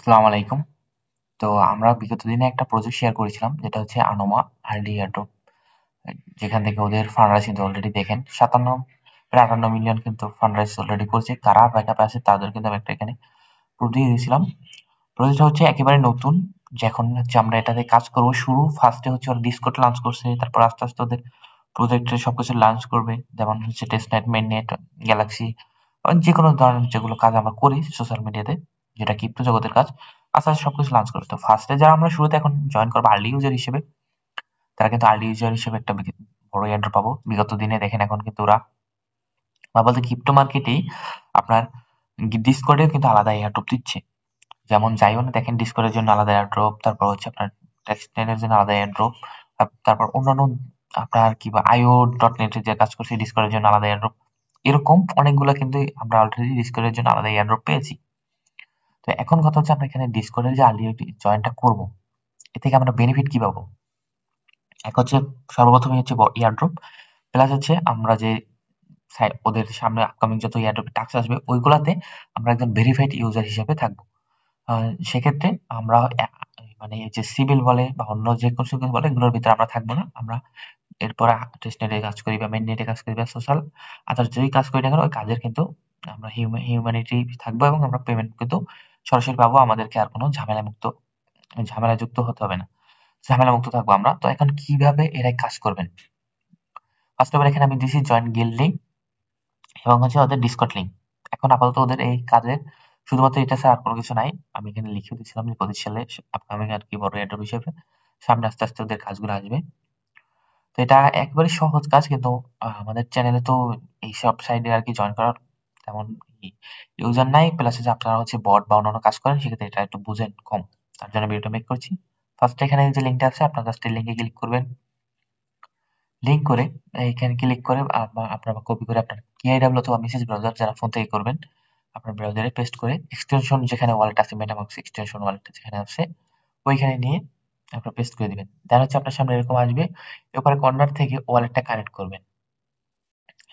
আসসালামু আলাইকুম। তো আমরা বিগত দিনে একটা প্রজেক্ট শেয়ার করেছিলাম যেটা হচ্ছে আনোমা আরডি এয়ারড্রপ, যেখান থেকে ওদের ফান্ড রাইজ কিন্তু অলরেডি দেখেন 57 প্রায় 58 মিলিয়ন কিন্তু ফান্ড রাইজ অলরেডি করেছে। কারা ব্যাকআপে আছে তাদের কিন্তু আমি একটা এখানে প্রুফ দিয়ে দিয়েছিলাম। প্রজেক্টটা হচ্ছে একেবারে নতুন, যে এখন হচ্ছে আমরা এটাতে কাজ করব। শুরু ফার্স্টে হচ্ছে ওরা ডিসকর্ড লঞ্চ করছে, তারপর আস্তে আস্তে ওদের প্রজেক্টের সবকিছু লঞ্চ করবে, যেমন হচ্ছে টেস্টনেট, মেইননেট, গ্যালাক্সি, যে কোনো ধরনের যেগুলো কাজ আমরা করি সোশ্যাল মিডিয়াতে, যেটা ক্রিপ্টো জগতের কাজ, আস্তে আস্তে সবকিছু লঞ্চ করবে। তো ফার্স্টে যারা আমরা শুরুতে এখন জয়েন করবো আর্লি ইউজার হিসেবে, তারা কিন্তু আর্লি ইউজার হিসেবে একটা বড় এন্টার পাবো। বিগত দিনে দেখেন এখন কিন্তু ওরা বা বলতে ক্রিপ্টো মার্কেটেই আপনার ডিসকর্ডেও কিন্তু আলাদা এয়ারড্রপ দিচ্ছে। যেমন জাইওনে দেখেন ডিসকর্ডের জন্য আলাদা এয়ারড্রপ, তারপর হচ্ছে আপনার টেক্সটেনের জন্য আলাদা এয়ারড্রপ, তারপর অন্যান্য আপনার কি বা আইও ডট নেট যে কাজ করছে ডিসকর্ডের জন্য আলাদা এয়ারড্রপ। এরকম অনেকগুলো কিন্তু আমরা অলরেডি ডিসকর্ডের জন্য আলাদা এয়ারড্রপ পেয়েছি। তো এখন কথা হচ্ছে আমরা এখানে ডিসকর্ডের যে আর্লি জয়েনটা করবো, এ থেকে আমরা বেনিফিট কি পাবো? এক হচ্ছে সর্বপ্রথমই হচ্ছে এয়ারড্রপ, প্লাস হচ্ছে আমরা যে ওদের সামনে আপকামিং যত এয়ারড্রপ টাস্ক আসবে ওইগুলাতে আমরা একজন ভেরিফাইড ইউজার হিসেবে থাকবো। সেক্ষেত্রে আমরা মানে এই যে সিভিল বলে বা অন্য যে কোনো বলে এগুলোর ভিতরে আমরা থাকবো না। আমরা এরপর টেস্টনেটে কাজ করি বা মেইননেটে কাজ করি বা সোশ্যাল আদার্স যেই কাজ করি না কেন ওই কাজের কিন্তু আমরা হিউম্যানিটি থাকবো, এবং আমরা পেমেন্ট কিন্তু সরাসরি পাবো। আমাদেরকে আর কোনো ঝামেলা যুক্ত হতে হবে না, ঝামেলা মুক্ত থাকবো আমরা। তো এখন কিভাবে এরাই কাজ করবেন? ফার্স্ট অফ অল এখানে আমি দিছি জয়েন গিল্ড লিঙ্ক এবং হচ্ছে ওদের ডিসকর্ড লিঙ্ক। এখন আপাতত ওদের এই কাজের শুধুমাত্র এটা ছাড়া আর কোনো কিছু নাই। আমি এখানে লিখে দিচ্ছিলাম যে 25 সালে আপকামিং আর কি বড় এন্টারপ্রাইজ হিসেবে সামনে আস্তে আস্তে ওদের কাজগুলো আসবে। তো এটা একেবারে সহজ কাজ, কিন্তু আমাদের চ্যানেলে তো এইসব সাইডে আর কি জয়েন করার তেমন ইউজার নাই, প্লাস হচ্ছে আপনারা হচ্ছে বট বা অন্যান্য কাজ করেন, সেক্ষেত্রে এটা একটু বুঝেন কম, তার জন্য ভিডিওটা মেক করছি। ফার্স্ট এখানে যে লিঙ্কটা আছে আপনার জাস্ট এই লিঙ্কে ক্লিক করবেন। লিঙ্ক করে এইখানে ক্লিক করে আপনারা কপি করে আপনার কিআইডব্লিউ অথবা মেসেজ ব্রাউজার যারা ফোন থেকে করবেন আপনার ব্রাউজারে পেস্ট করে এক্সটেনশন যেখানে ওয়ালেট আছে, মেটামাক্স এক্সটেনশন ওয়ালেট যেখানে আছে ওইখানে নিয়ে আপনার পেস্ট করে দিবেন। দেন হচ্ছে আপনার সামনে এরকম আসবে, এরপরে কর্নার থেকে ওয়ালেটটা কানেক্ট করবেন।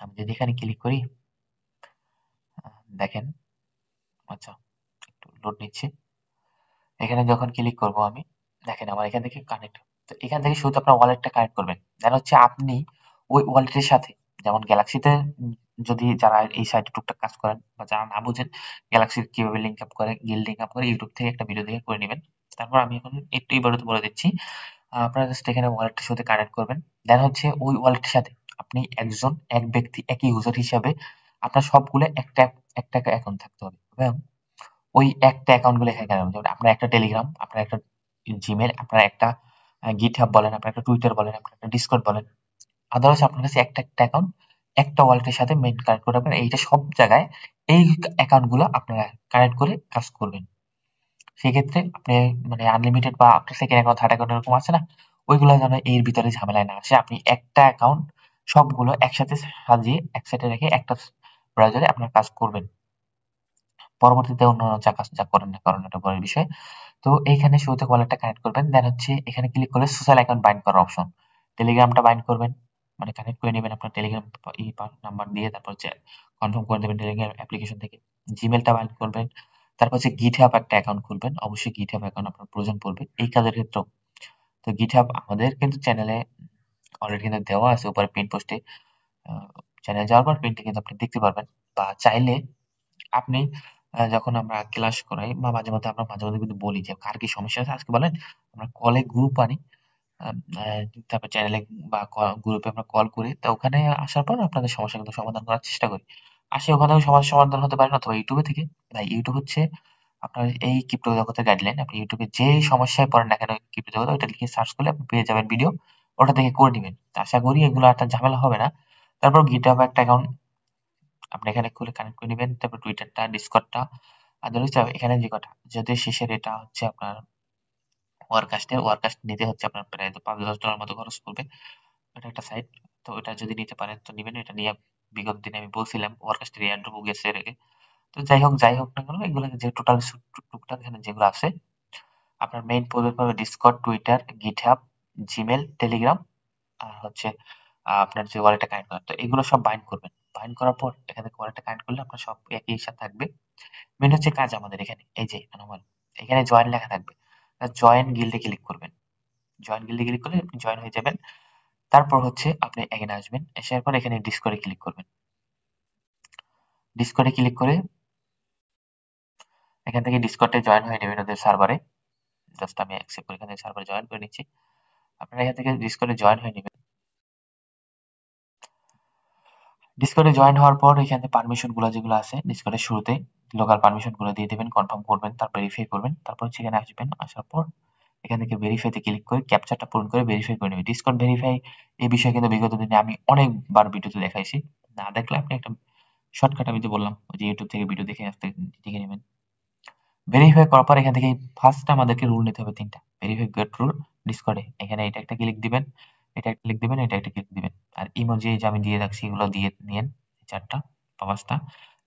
আমি যদি এখানে ক্লিক করি, দেখেন, আচ্ছা একটু লোড নিচ্ছে। এখানে যখন ক্লিক করব আমি, দেখেন আমার এখান থেকে কানেক্ট। তো এখান থেকে শুধু আপনার ওয়ালেটটা কানেক্ট করবেন। দেন হচ্ছে আপনি ওই ওয়ালেটের সাথে, যেমন গ্যালাক্সিতে যদি যারা এই সাইটে টুকটাক কাজ করেন বা যারা না বুঝেন গ্যালাক্সির কিভাবে লিঙ্ক আপ করে, গিল্ড লিঙ্ক আপ করে, ইউটিউব থেকে একটা ভিডিও দেখে করে নেবেন। তারপর আমি এখন একটু এবারে বলে দিচ্ছি। আপনারা জাস্ট এখানে ওয়ালেটটার সাথে কানেক্ট করবেন। দেন হচ্ছে ওই ওয়ালেটের সাথে আপনি এক ব্যক্তি একই ইউজার হিসাবে আপনার সবগুলো একটা একটা অ্যাকাউন্ট থাকতে হবে, এবং ওই একটা অ্যাকাউন্ট গুলো এখানে কেন? যেমন আপনার একটা টেলিগ্রাম, আপনার একটা জিমেল, আপনার একটা গিটহাব বলেন, আপনার একটা টুইটার বলেন, আপনার একটা ডিসকর্ড বলেন, আদারওয়াইজ আপনার কাছে একটা একটা অ্যাকাউন্ট একটা ওয়ালেটের সাথে মেইন কানেক্ট করে রাখবেন। এইটা সব জায়গায় এই অ্যাকাউন্ট গুলো আপনারা কানেক্ট করে কাজ করবেন। সেক্ষেত্রে আপনি মানে আনলিমিটেড বা আপনার সেকেন্ড অ্যাকাউন্ট, থার্ড অ্যাকাউন্ট এরকম আছে না, ওইগুলো যেন এর ভিতরে ঝামেলায় না আসে। আপনি একটা অ্যাকাউন্ট সবগুলো একসাথে সাজিয়ে একসাথে রেখে একটা ব্রাউজারে আপনার কাজ করবেন। পরবর্তীতে অন্যান্য যা করেন না করেন এটা পরের বিষয়। তো এইখানে শুরুতে ওয়ালেটটা কানেক্ট করবেন। দেন হচ্ছে এখানে ক্লিক করে সোশ্যাল অ্যাকাউন্ট বাইন্ড করার অপশন। টেলিগ্রামটা বাইন্ড করবেন, মানে কানেক্ট করে নেবেন আপনার টেলিগ্রাম নাম্বার দিয়ে, তারপর হচ্ছে কনফার্ম করে দেবেন টেলিগ্রাম অ্যাপ্লিকেশন থেকে। জিমেলটা বাইন্ড করবেন, তারপর হচ্ছে গিটহাব একটা অ্যাকাউন্ট খুলবেন। অবশ্যই গিটহাব অ্যাকাউন্ট আপনার প্রয়োজন পড়বে এই কাজের ক্ষেত্রেও। তো গিটহাব আমাদের কিন্তু চ্যানেলে অলরেডি কিন্তু দেওয়া আছে উপরে পিন পোস্টে। চ্যানেল যাওয়ার পর পিনটা কিন্তু আপনি দেখতে পারবেন, বা চাইলে আপনি যখন আমরা ক্লাস করাই বা মাঝে মধ্যে কিন্তু বলি যে কার কি সমস্যা আছে আজকে বলেন, আমরা কলে গ্রুপ আনি। আম আ তারপর চ্যানেলে বা গ্রুপে আমরা কল করি। তো ওখানে আসার পর আপনাদের সমস্যা কিন্তু সমাধান করার চেষ্টা করি। ওখানেও সমাধান হতে পারে না, অথবা ইউটিউবে থেকে। ভাই ইউটিউব হচ্ছে আপনার এই ক্রিপ্টো জগতের গাইডলাইন। আপনি ইউটিউবে যে সমস্যায় পড়েন না কেন ক্রিপ্টো জগতে, ওইটা লিখে সার্চ করলে আপনি পেয়ে যাবেন ভিডিও। ওটা দেখে করে নিবেন। তো আশা করি এগুলো একটা ঝামেলা হবে না। তারপর GitHub একটা অ্যাকাউন্ট আপনি এখানে খুলে কানেক্ট করে নিবেন। তারপর টুইটারটা, ডিসকর্ডটা, আর ধরে এখানে যে কটা যদি শেষের এটা হচ্ছে আপনার ওয়ারকাস্ট নিতে হচ্ছে আপনার প্রায় $5-10 মতো খরচ পড়বে। এটা একটা সাইট। তো এটা যদি নিতে পারেন তো নিবেন। এটা নিয়ে বিগত দিনে আমি বলছিলাম ওয়ারকাস্টের এয়ারড্রপ গেছে এর আগে। তো যাই হোক না কেন এগুলো যে টোটাল টুকটাক এখানে যেগুলো আছে আপনার মেইন প্রজেক্ট হবে Discord, Twitter, GitHub, Gmail, Telegram, আর হচ্ছে আপনার যে ওয়ালেটটা কানেক্ট করার। তো এগুলো সব বাইন্ড করবেন। বাইন্ড করার পর এখানে ওয়ালেটটা কানেক্ট করলে আপনার সব একই সাথে থাকবে। মেইন হচ্ছে কাজ আমাদের এখানে এই যে নরমাল এখানে জয়েন লেখা থাকবে। জয়েন গিল্ডে ক্লিক করবেন। জয়েন গিল্ডে ক্লিক করলে আপনি জয়েন হয়ে যাবেন। তারপর হচ্ছে আপনি এখানে আসবেন। আসার পর এখানে ডিসকর্ডে ক্লিক করবেন। ডিসকর্ডে ক্লিক করে এখান থেকে ডিসকর্ডে জয়েন হয়ে নেবেন ওদের সার্ভারে। জাস্ট আমি অ্যাকসেপ্ট করে এখান থেকে সার্ভারে জয়েন করে নিচ্ছি। আপনারা এখান থেকে ডিসকর্ডে জয়েন হয়ে নেবেন। ডিসকর্ডে জয়েন হওয়ার পর এখানে পারমিশন গুলো যেগুলো আছে ডিসকর্ডের শুরুতে লোকাল পারমিশন গুলো দিয়ে দিবেন, কনফার্ম করবেন, তারপর ভেরিফাই করবেন। তারপর হচ্ছে এখানে আসবেন। আসার পর এখান থেকে ভেরিফাইতে ক্লিক করে ক্যাপচারটা পূরণ করে ভেরিফাই করে নেবেন। ডিসকর্ড ভেরিফাই এই বিষয়ে কিন্তু বিগত দিনে আমি অনেকবার ভিডিওতে দেখাইছি। না দেখলে আপনি একটা শর্টকাট আমি যে বললাম ওই যে ইউটিউব থেকে ভিডিও দেখে আসতে দেখে নেবেন। ভেরিফাই করার পর এখান থেকে ফার্স্ট আমাদেরকে রুল নিতে হবে ৩টা। ভেরিফাই গেট রুল ডিসকর্ডে। এখানে এটা একটা ক্লিক দিবেন, এটা একটা ক্লিক দিবেন, এটা একটা ক্লিক দিবেন। আর ইমোজি যে আমি দিয়ে রাখছি এগুলো দিয়ে নিয়েন ৪টা বা ৫টা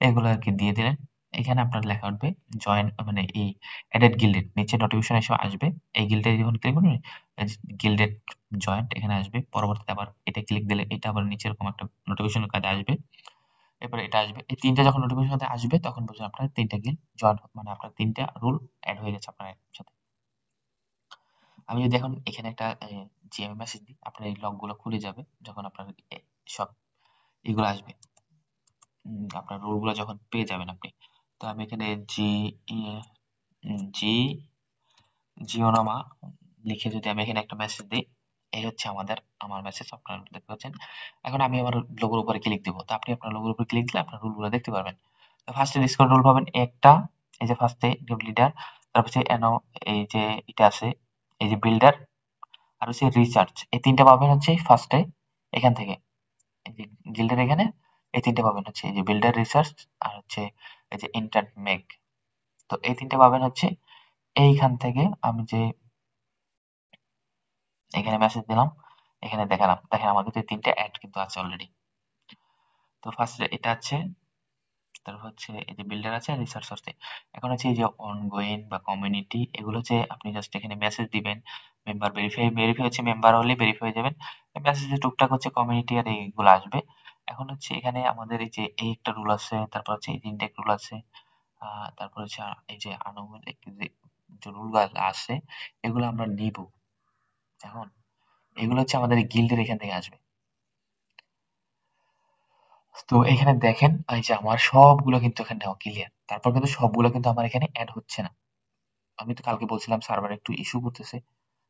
এগুলো আরকি দিয়ে দিলেন। এখানে আপনার লেখা উঠবে জয়েন মানে এই এডেড গিল্ডেড নিচে নোটিফিকেশন এসে আসবে। এই গিল্ডে যখন ক্লিক করবেন গিল্ডেড জয়েন্ট এখানে আসবে। পরবর্তীতে আবার এটা ক্লিক দিলে এটা আবার নিচে এরকম একটা নোটিফিকেশন কাজে আসবে। এরপরে এটা আসবে। এই ৩ টা যখন নোটিফিকেশন সাথে আসবে তখন বুঝবেন আপনার ৩ টা গিল্ড জয়েন মানে আপনার ৩ টা রুল এড হয়ে গেছে আপনার সাথে। আমি যদি এখন এখানে একটা জিএমএ মেসেজ দিই আপনার এই লগ গুলো খুলে যাবে যখন আপনার সব এগুলো আসবে। আপনার রুল গুলো যখন পেয়ে যাবেন আপনি। তো আমি এখানে জি জিওনামা লিখে যদি আমি এখানে একটা মেসেজ দিই, এই হচ্ছে আমার মেসেজ আপনারা দেখতে পাচ্ছেন। এখন আমি আমার লোগোর উপরে ক্লিক দিব। তো আপনি আপনার লোগোর উপরে ক্লিক দিলে আপনার রুলগুলো দেখতে পারবেন। তো ফার্স্টে ডিসকাউন্ট রুল পাবেন একটা, এই যে ফার্স্টে লিডার, তারপর হচ্ছে এই যে এটা আছে, এই যে বিল্ডার, আর হচ্ছে রিসার্চ। এই ৩ টা পাবেন হচ্ছে ফার্স্টে এখান থেকে। এই যে গিল্ডের এখানে এই ৩ টা পাবেন হচ্ছে এই যে বিল্ডার, রিসার্চ আর হচ্ছে এই যে ইন্টার মেক। তো এই ৩ টা পাবেন হচ্ছে এইখান থেকে আমি যে এখানে মেসেজ দিলাম, এখানে দেখালাম। দেখেন আমার কিন্তু ৩ টা এড কিন্তু আছে অলরেডি। তো ফার্স্টে এটা আছে, তারপর হচ্ছে এই যে বিল্ডার আছে আর রিসার্চ আছে। এখন হচ্ছে এই যে অনগোয়িং বা কমিউনিটি এগুলো হচ্ছে আপনি জাস্ট এখানে মেসেজ দিবেন। মেম্বার ভেরিফাই হচ্ছে মেম্বার হলে ভেরিফাই হয়ে যাবেন। মেসেজে টুকটাক হচ্ছে কমিউনিটি আর এইগুলো আসবে। এখন হচ্ছে এখানে আমাদের এই যে এই একটা রুল আছে, তারপর হচ্ছে এই ৩ টা রুল আছে। তারপর হচ্ছে এই যে আনুমানিক যে রুল গুলো আছে এগুলো আমরা নিব। এখন এগুলো হচ্ছে আমাদের গিল্ডের এখান থেকে আসবে। তো এখানে দেখেন এই যে আমার সবগুলো কিন্তু এখানে নেওয়া ক্লিয়ার। তারপর কিন্তু সবগুলো কিন্তু আমার এখানে এড হচ্ছে না। আমি তো কালকে বলছিলাম সার্ভার একটু ইস্যু করতেছে।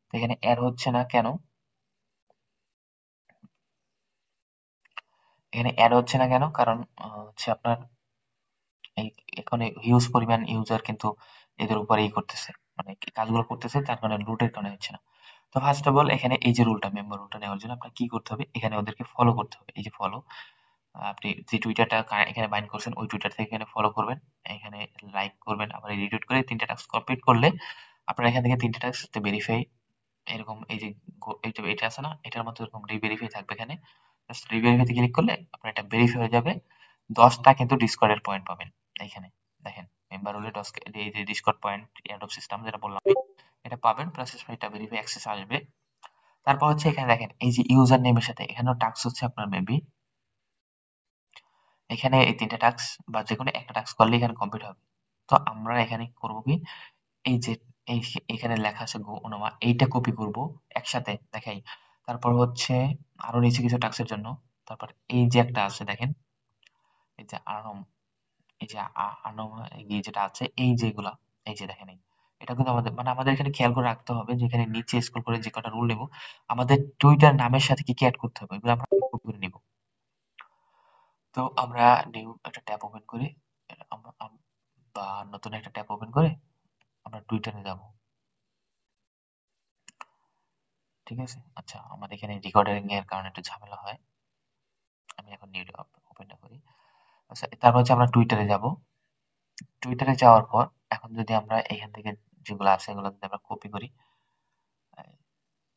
তো এখানে এড হচ্ছে না কেন? এখানে এড হচ্ছে না কেন? কারণ হচ্ছে আপনার এই এখানে হিউজ পরিমাণ ইউজার কিন্তু এদের উপরে করতেছে। মানে কাজগুলো করতেছে তার কারণে লুটের কারণে হচ্ছে না। তো ফার্স্ট অফ অল এখানে এই যে রুলটা মেম্বার রুলটা নেওয়ার জন্য আপনার কি করতে হবে? এখানে ওদেরকে ফলো করতে হবে। এই যে ফলো আপনি যে টুইটারটা এখানে বাইন্ড করছেন ওই টুইটার থেকে এখানে ফলো করবেন, এখানে লাইক করবেন, আবার রিটুইট করে ৩ টা টাস্ক কমপ্লিট করলে আপনার এখান থেকে ৩ টা টাস্ক ভেরিফাই এরকম এই যে এটা আছে না এটার মতো এরকম রিভেরিফাই থাকবে এখানে। জাস্ট রিভেরিফাইতে ক্লিক করলে আপনার এটা ভেরিফাই হয়ে যাবে। ১০টা কিন্তু ডিসকর্ডের পয়েন্ট পাবেন এইখানে। দেখেন মেম্বার হলে ১০ এই যে Discord point end of system যেটা বললাম এটা পাবেন প্লাস এটা ভেরিফাই অ্যাক্সেস আসবে। তারপর হচ্ছে এখানে দেখেন এই যে ইউজার নেমের সাথে এখানেও টাস্ক হচ্ছে আপনার মেবি এখানে এই ৩ টা টাস্ক বা যেকোনো একটা টাস্ক করলে এখানে কমপ্লিট হবে। তো আমরা এখানে করব কি এই যে এই এখানে লেখা আছে গো ওনোমা এইটা কপি করব একসাথে দেখাই। তারপর হচ্ছে আরো নিচে কিছু টাস্কের জন্য তারপর এই যে একটা আছে দেখেন এই যে আনম এই যে আনম এই যেটা আছে এই যেগুলা এই যে দেখেন এটা কিন্তু আমাদের মানে আমাদের এখানে খেয়াল করে রাখতে হবে যে এখানে নিচে স্ক্রল করে যে কটা রুল নেব আমাদের টুইটার নামের সাথে কি কি অ্যাড করতে হবে এগুলো আমরা কপি করে নিব। তো আমরা নিউ একটা ট্যাব ওপেন করি বা নতুন একটা ট্যাব ওপেন করে আমরা টুইটারে যাব। ঠিক আছে? আচ্ছা আমার এখানে রেকর্ডিং এর কারণে একটু ঝামেলা হয়। আমি এখন নিউ ওপেনটা করি। আচ্ছা তারপর হচ্ছে আমরা টুইটারে যাব। টুইটারে যাওয়ার পর এখন যদি আমরা এখান থেকে যেগুলো আছে এগুলো যদি আমরা কপি করি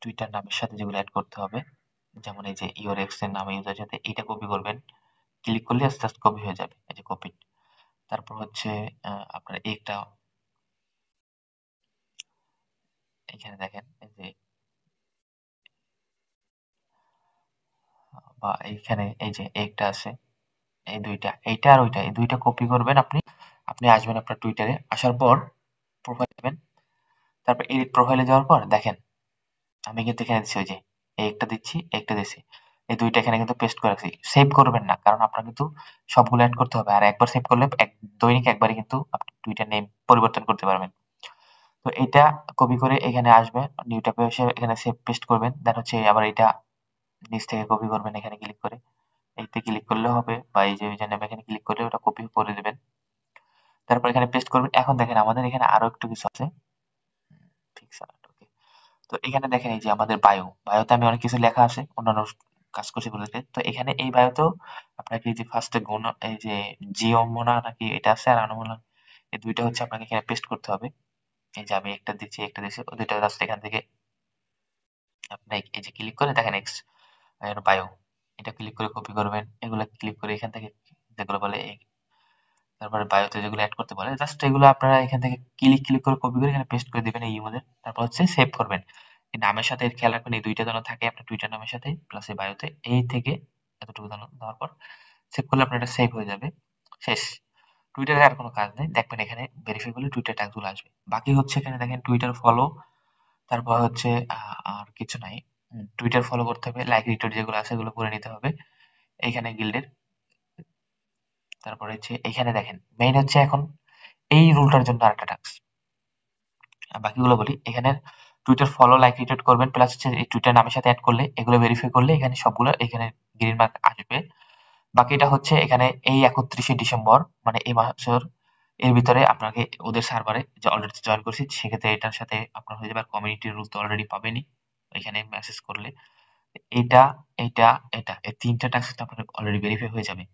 টুইটার নামের সাথে যেগুলো অ্যাড করতে হবে যেমন এই যে ইওর এক্স এর নামে ইউজার সাথে এইটা কপি করবেন। ক্লিক করলে আস্তে আস্তে কপি হয়ে যাবে। এই যে কপি। তারপর হচ্ছে আপনার একটা এখানে দেখেন এই যে বা এইখানে এই যে একটা আছে এই দুইটা এইটা আর ওইটা এই দুইটা কপি করবেন আপনি। আপনি আসবেন আপনার টুইটারে আসার পর প্রোফাইল যাবেন, তারপর এডিট প্রোফাইলে যাওয়ার পর দেখেন আমি কিন্তু এখানে দিচ্ছি, ওই যে এই একটা দিচ্ছি, একটা দিচ্ছি, এই দুইটা এখানে কিন্তু পেস্ট করে রাখছি। সেভ করবেন না, কারণ আপনার কিন্তু সবগুলো অ্যাড করতে হবে, আর একবার সেভ করলে দৈনিক একবারই কিন্তু আপনি টুইটার নেম পরিবর্তন করতে পারবেন। তো এটা কপি করে এখানে আসবে, নিউ ট্যাবে এসে এখানে সেভ পেস্ট করবেন, দেন হচ্ছে আবার এটা নিচ থেকে কপি করবেন, এখানে ক্লিক করে এইতে ক্লিক করলে হবে, বা এই যে নামে এখানে ক্লিক করলে ওটা কপি করে দেবেন, তারপর এখানে পেস্ট করবেন। এখন দেখেন আমাদের এখানে আরো একটু কিছু আছে, পিক্সার, ওকে। তো এখানে দেখেন এই যে আমাদের বায়োতে আমি অনেক কিছু লেখা আছে, অন্যান্য কাজ করছি বলতে। তো এখানে এই বায়োতেও আপনাকে এই যে ফার্স্টে গুণ, এই যে জিওমোনা নাকি এটা আছে, আর আনমোনা, এই দুইটা হচ্ছে আপনাকে এখানে পেস্ট করতে হবে। এই যে আমি একটা দিচ্ছি, একটা দিচ্ছি, ও দুইটা জাস্ট এখান থেকে আপনি এই যে ক্লিক করে দেখেন এক্স বায়ো, এটা ক্লিক করে কপি করবেন, এগুলা ক্লিক করে এখান থেকে যেগুলো বলে তারপরে বায়োতে যেগুলো এড করতে বলে জাস্ট এগুলো আপনারা এখান থেকে ক্লিক করে কপি করে এখানে পেস্ট করে দিবেন এই ইমেলে, তারপর হচ্ছে সেভ করবেন। এই নামের সাথে খেয়াল রাখবেন এই দুইটা যেন থাকে আপনার টুইটার নামের সাথে প্লাস এই বায়োতে, এই থেকে এতটুকু যেন দেওয়ার পর সেভ করলে আপনার এটা সেভ হয়ে যাবে, শেষ। টুইটারে আর কোনো কাজ নেই, দেখবেন এখানে ভেরিফাই করলে টুইটার ট্যাগগুলো আসবে। বাকি হচ্ছে এখানে দেখেন টুইটার ফলো, তারপর হচ্ছে আর কিছু নাই। টুইটার ফলো করতে হবে, লাইক রিটুইট যেগুলো আছে এগুলো করে নিতে হবে এইখানে গিল্ডের। তারপরে হচ্ছে এখানে দেখেন মেইন হচ্ছে এখন এই রুলটার জন্য আরেকটা টাস্ক, বাকিগুলো বলি। এখানে টুইটার ফলো, লাইক, রিটুইট করবেন, প্লাস হচ্ছে এই টুইটার নামের সাথে অ্যাড করলে এগুলো ভেরিফাই করলে এখানে সবগুলো এখানে গ্রিন মার্ক আসবে। বাকিটা হচ্ছে এখানে এই 31শে ডিসেম্বর মানে এই মাসের এর ভিতরে আপনাকে ওদের সার্ভারে যে অলরেডি জয়েন করছি সেক্ষেত্রে এটার সাথে আপনার হয়ে যাবে। আর কমিউনিটি রুল তো অলরেডি পাবেনই এখানে মেসেজ করলে। এটা, এটা, এটা এই তিনটা টাস্ক আপনার অলরেডি ভেরিফাই হয়ে যাবে।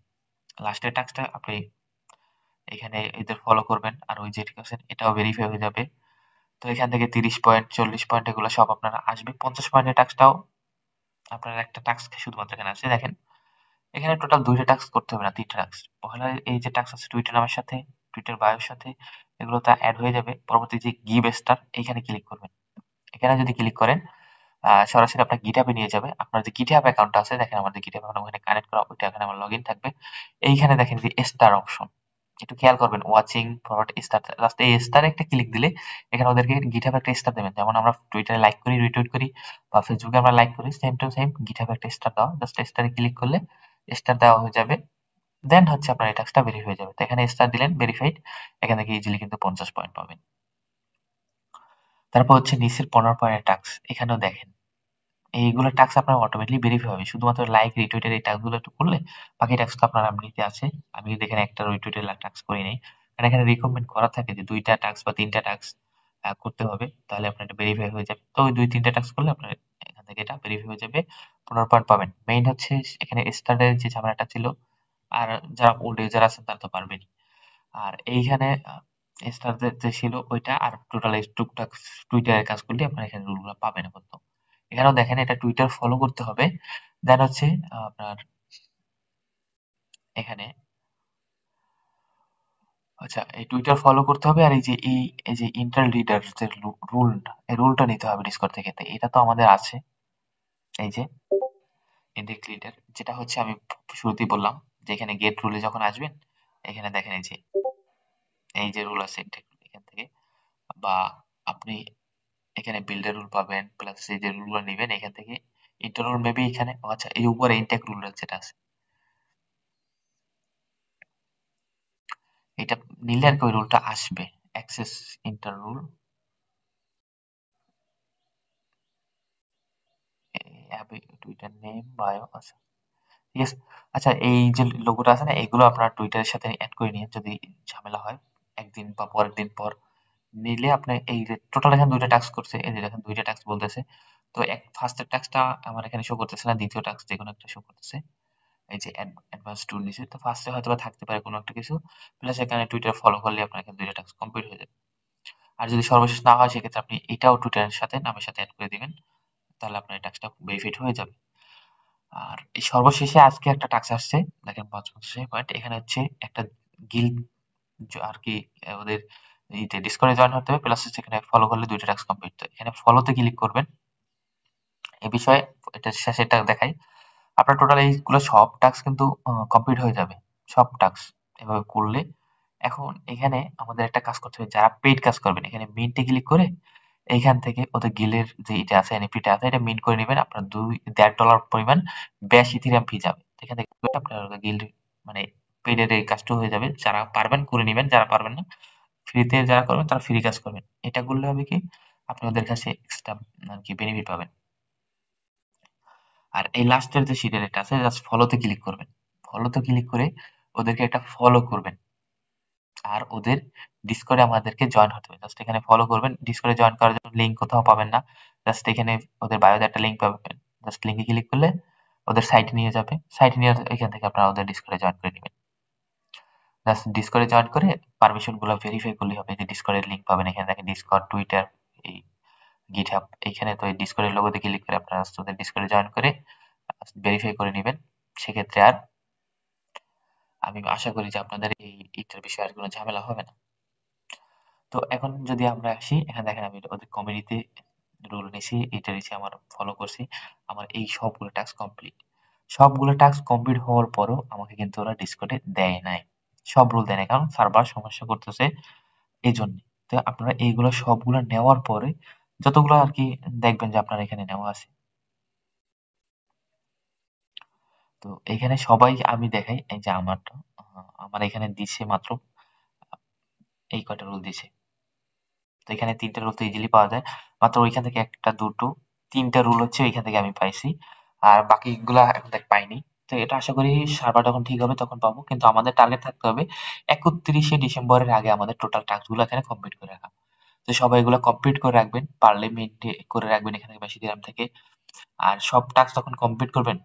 লাস্টের টাস্কটা আপনি এখানে এদের ফলো করবেন, আর ওই যে ঠিক আছে এটাও ভেরিফাই হয়ে যাবে। তো এখান থেকে 30 পয়েন্ট, 40 পয়েন্ট এগুলো সব আপনার আসবে। 50 পয়েন্টের টাস্কটাও আপনার একটা টাস্ক শুধুমাত্র এখানে আছে দেখেন। এখানে টোটাল 2টা টাস্ক করতে হবে না, 3টা টাস্ক। পহেলা এই যে টাস্ক আছে টুইটার নামের সাথে, টুইটার বায়োর সাথে, এগুলো তা এড হয়ে যাবে। পরবর্তী যে গিভ স্টার এইখানে ক্লিক করবেন। এখানে যদি ক্লিক করেন সরাসরি আপনার গিটহাবে নিয়ে যাবে। আপনার যে গিটহাব অ্যাকাউন্ট আছে দেখেন আমাদের গিটহাব অ্যাকাউন্ট ওখানে কানেক্ট করা, ওইটা এখানে আমার লগইন থাকবে। এইখানে দেখেন যে স্টার অপশন, একটু খেয়াল করবেন ওয়াচিং ফরওয়ার্ড স্টার, জাস্ট এই স্টারে একটা ক্লিক দিলে এখানে ওদেরকে গিটহাবে একটা স্টার দেবেন। যেমন আমরা টুইটারে লাইক করি, রিটুইট করি, বা ফেসবুকে আমরা লাইক করি, সেম টু সেম গিটহাবে একটা স্টার দাও, জাস্ট স্টারে ক্লিক করলে স্টার দেওয়া হয়ে যাবে। দেন হচ্ছে আপনার এই টাস্কটা ভেরিফাই হয়ে যাবে। তো এখানে স্টার দিলেন ভেরিফাইড, এখান থেকে ইজিলি কিন্তু 50 পয়েন্ট পাবেন। তারপর হচ্ছে নিচের 15 পয়েন্টের টাস্ক, এখানেও দেখেন এইগুলো টাস্ক আপনার অটোমেটিকলি ভেরিফাই হবে শুধুমাত্র লাইক রিটুইটের এই টাস্কগুলো একটু করলে। বাকি টাস্ক তো আপনার এমনিতে আছে। আমি যদি এখানে একটা রিটুইটের টাস্ক করি নাই, কারণ এখানে রিকমেন্ড করা থাকে যে 2টা টাস্ক বা 3টা টাস্ক করতে হবে, তাহলে আপনার এটা ভেরিফাই হয়ে যাবে। তো ওই 2-3টা টাস্ক করলে আপনার এখান থেকে এটা ভেরিফাই হয়ে যাবে, 15 পয়েন্ট পাবেন। মেইন হচ্ছে এখানে স্টার্টের যে ঝামেলাটা ছিল, আর যারা ওল্ড ইউজার আছেন তারা তো পারবেনই। আর এইখানে স্টার যে ছিল ওইটা, আর টোটাল টুকটাক টুইটারের কাজ করলে আপনার এখানে রুলগুলো পাবেন আপাতত। এখানেও দেখেন এটা টুইটার ফলো করতে হবে, দেন হচ্ছে আপনার এখানে আচ্ছা এই টুইটার ফলো করতে হবে, আর এই যে এই যে ইন্টার লিডার যে রুল, এই রুলটা নিতে হবে ডিসকর্ড থেকে। তো এটা তো আমাদের আছে, এই যে ইন্টার লিডার, যেটা হচ্ছে আমি শুরুতেই বললাম যে এখানে গেট রুলে যখন আসবেন এখানে দেখেন এই যে রুল আছে এখান থেকে, বা আপনি এখানে বিল্ডার রুল পাবেন, প্লাস এই যে রুলগুলো নেবেন এখান থেকে। ইন্টার রুল মেবি এখানে, আচ্ছা এই উপরে ইনটেক রুল যেটা আছে এটা নিলে আর কি ওই রুলটা আসবে। Access inter rule, Twitter name bio, আচ্ছা ঠিক আছে। আচ্ছা এই যে লোগোটা আছে না, এগুলো আপনার টুইটারের সাথে অ্যাড করে নিয়ে যদি ঝামেলা হয় একদিন বা পরের দিন পর নিলে আপনি এই যে টোটাল এখানে 2টা টাস্ক করছে, এই যে দেখেন 2টা টাস্ক বলতেছে। তো এক ফার্স্টের টাস্কটা আমার এখানে শো করতেছে না, দ্বিতীয় টাস্ক যেকোনো একটা শো করতেছে। এই যে অ্যাডভান্স টুল নিচে, তো ফার্স্টে হয়তো বা থাকতে পারে কোনো একটা কিছু, প্লাস এখানে টুইটার ফলো করলে আপনার এখানে 2টা টাস্ক কমপ্লিট হয়ে যাবে। আর যদি সর্বশেষ না হয় সেক্ষেত্রে আপনি এটাও টুইটারের সাথে নামের সাথে অ্যাড করে দিবেন, তাহলে আপনার এই টাস্কটা ভেরিফাইড হয়ে যাবে। আর এই সর্বশেষে আজকে একটা টাস্ক আসছে দেখেন 55 পয়েন্ট, এখানে হচ্ছে একটা গিল্ড আর কি ওদের ইতে ডিসকর্ডে জয়েন হতে হবে, প্লাস হচ্ছে এখানে ফলো করলে 2টা টাস্ক কমপ্লিট। তো এখানে ফলোতে ক্লিক করবেন। এই বিষয়ে এটা শেষে এটা দেখাই, আপনার টোটাল এইগুলো সব টাস্ক কিন্তু কমপ্লিট হয়ে যাবে। সব টাস্ক এভাবে করলে এখন এখানে আমাদের একটা কাজ করতে হবে, যারা পেইড কাজ করবেন এখানে মিন্টে ক্লিক করে এইখান থেকে ওদের গিলের যে এটা আছে এনএফটিটা আছে এটা মিন্ট করে নেবেন। আপনার $2.5 পরিমাণ ব্যাশ ইথেরিয়াম ফি যাবে। এখান থেকে আপনার গিল্ড মানে পেইডের এই কাজটা হয়ে যাবে। যারা পারবেন করে নেবেন, যারা পারবেন না ফ্রিতে যারা করবেন তারা ফ্রি কাজ করবেন। এটা করলে হবে কি আপনি ওদের কাছে এক্সট্রা আর কি বেনিফিট পাবেন। আর এই লাস্টের যে শিটের এটা আছে জাস্ট ফলোতে ক্লিক করবেন। ফলোতে ক্লিক করে ওদেরকে একটা ফলো করবেন। আর ওদের ডিসকর্ডে আমাদেরকে জয়েন হতে হবে। জাস্ট এখানে ফলো করবেন। ডিসকর্ডে জয়েন করার জন্য লিঙ্ক কোথাও পাবেন না। জাস্ট এখানে ওদের বায়োতে একটা লিঙ্ক পাবেন। জাস্ট লিঙ্কে ক্লিক করলে ওদের সাইটে নিয়ে যাবে। সাইটে নিয়ে এখান থেকে আপনারা ওদের ডিসকর্ডে জয়েন করে নেবেন। জাস্ট ডিসকর্ডে জয়েন করে পারমিশন গুলো ভেরিফাই করলেই হবে। যে ডিসকর্ডের লিঙ্ক পাবেন এখানে দেখেন ডিসকর্ড, টুইটার, এই গিটহাব। এইখানে তো এই ডিসকর্ডের লোগোতে ক্লিক করে আপনারা ওদের ডিসকর্ডে জয়েন করে ভেরিফাই করে নেবেন। সেক্ষেত্রে আর আমি আশা করি যে আপনাদের এইটার বিষয়ে আর কোনো ঝামেলা হবে না। তো এখন যদি আমরা আসি, এখানে দেখেন আমি ওদের কমিউনিটি রুল নিছি, এটা নিছি, আমার ফলো করছি, আমার এই সবগুলো টাস্ক কমপ্লিট। সবগুলো টাস্ক কমপ্লিট হওয়ার পরও আমাকে কিন্তু ওরা ডিসকর্ডে দেয় নাই, সব রুল দেয় নাই, কারণ সার্ভার সমস্যা করতেছে এই জন্য। তো আপনারা এইগুলো সবগুলো নেওয়ার পরে যতগুলো আর কি দেখবেন যে আপনার এখানে নেওয়া আছে, তো এখানে সবাই আমি দেখাই এই যে আমারটা আমার এখানে দিছে মাত্র এই কয়টা রুল দিছে। তো এখানে 3টা রুল তো ইজিলি পাওয়া যায়। মাত্র ওইখান থেকে 1টা 2টো 3টা রুল হচ্ছে ওইখান থেকে আমি পাইছি। আর বাকিগুলা এখন দেখ পাইনি। তো এটা আশা করি সার্ভার যখন ঠিক হবে তখন পাবো। কিন্তু আমাদের টার্গেট থাকতে হবে 31শে ডিসেম্বরের আগে আমাদের টোটাল টাস্ক গুলো এখানে কমপ্লিট করে রাখা। তো সবাই এগুলো কমপ্লিট করে রাখবেন, পারলে মেনটে করে রাখবেন এখানে বেশি দিলাম থেকে। আর সব টাস্ক যখন কমপ্লিট করবেন,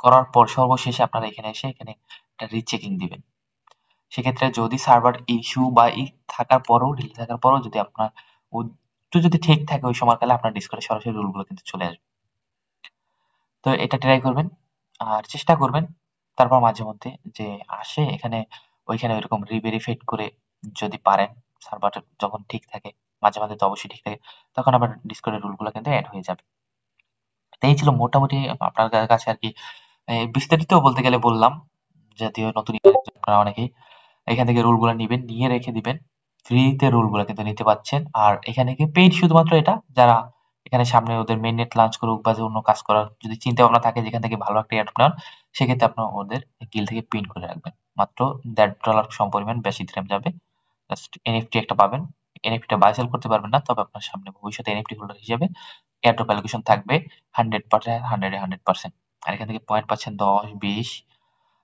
করার পর সর্বশেষে আপনারা এখানে এসে এখানে একটা রিচেকিং দিবেন। সেক্ষেত্রে যদি সার্ভার ইস্যু বা থাকার পরেও ডিলে থাকার পরেও যদি আপনার একটু যদি ঠিক থাকে ওই সময়কালে আপনার ডিসকর্ডে সরাসরি রুলগুলো কিন্তু চলে আসবে। তো এটা ট্রাই করবেন আর চেষ্টা করবেন তারপর মাঝে মধ্যে যে আসে এখানে ওইখানে ওইরকম রিভেরিফাইড করে যদি পারেন সার্ভারটা যখন ঠিক থাকে, মাঝে মাঝে তো অবশ্যই ঠিক থাকে, তখন আবার ডিসকর্ডের রুলগুলো কিন্তু অ্যাড হয়ে যাবে। তো এই ছিল মোটামুটি আপনার কাছে আর কি বিস্তারিত বলতে গেলে বললাম, যদিও নতুন আপনারা অনেকেই এখান থেকে রুলগুলো নিবেন, নিয়ে রেখে দিবেন। ফ্রিতে রুলগুলো কিন্তু নিতে পাচ্ছেন। আর এখানে কি পেইড শুধুমাত্র এটা যারা এখানে সামনে ওদের মেইন নেট লঞ্চ করুক বা যে অন্য কাজ করার যদি চিন্তা ভাবনা থাকে যেখান থেকে ভালো একটা এয়ারড্রপ নেওয়ার, সেক্ষেত্রে আপনার ওদের গিল থেকে পিন করে রাখবেন। মাত্র $1.5 সমপরিমাণ বেশি দিরাম যাবে। জাস্ট এনএফটি একটা পাবেন। এনএফটিটা বাই সেল করতে পারবেন না, তবে আপনার সামনে ভবিষ্যতে এনএফটি হোল্ডার হিসেবে এয়ারড্রপ অ্যালোকেশন থাকবে 100%, 100-100%। আর এখান থেকে পয়েন্ট পাচ্ছেন 10, 20,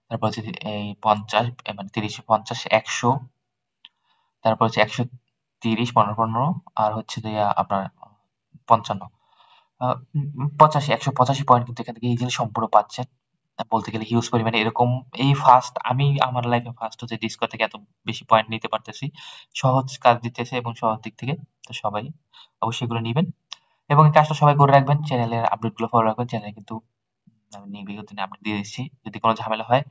তারপর হচ্ছে এই 50 মানে 30, 50, 100, তারপর হচ্ছে 130, 15, আর হচ্ছে যে আপনার 55, 85, 185 পয়েন্ট কিন্তু এখান থেকে ইজিলি সম্পূর্ণ পাচ্ছেন। বলতে গেলে হিউজ পরিমাণে এরকম এই ফার্স্ট আমি আমার লাইফে ফার্স্ট হচ্ছে ডিসকর্ড থেকে এত বেশি পয়েন্ট নিতে পারতেছি। সহজ কাজ দিতেছে এবং সহজ দিক থেকে। তো সবাই অবশ্যই এগুলো নিবেন এবং এই কাজটা সবাই করে রাখবেন। চ্যানেলের আপডেট গুলো ফলো রাখবেন। চ্যানেলে কিন্তু আমি বিগত দিনে আপডেট দিয়ে দিচ্ছি। যদি কোনো ঝামেলা হয়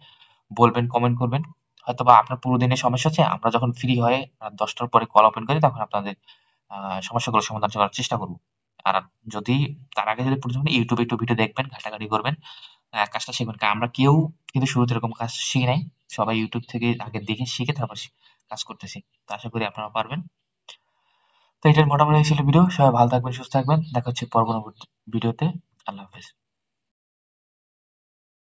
বলবেন, কমেন্ট করবেন। হয়তোবা আপনার পুরো দিনের সমস্যা হচ্ছে, আমরা যখন ফ্রি হয়ে রাত 10টার পরে কল ওপেন করি তখন আপনাদের সমস্যাগুলো সমাধান করার চেষ্টা করব। আর যদি তার আগে যদি প্রথমে ইউটিউবে একটু ভিডিও দেখবেন, ঘাটাঘাটি করবেন, কাজটা শিখবেন। কারণ আমরা কেউ কিন্তু শুরুতে এরকম কাজ শিখি নাই। সবাই ইউটিউব থেকে আগে দেখে শিখে তারপর কাজ করতেছি। তো আশা করি আপনারা পারবেন। তো এটার মোটামুটি ছিল ভিডিও। সবাই ভালো থাকবেন, সুস্থ থাকবেন। দেখা হচ্ছে পরবর্তী ভিডিওতে। আল্লাহ হাফেজ।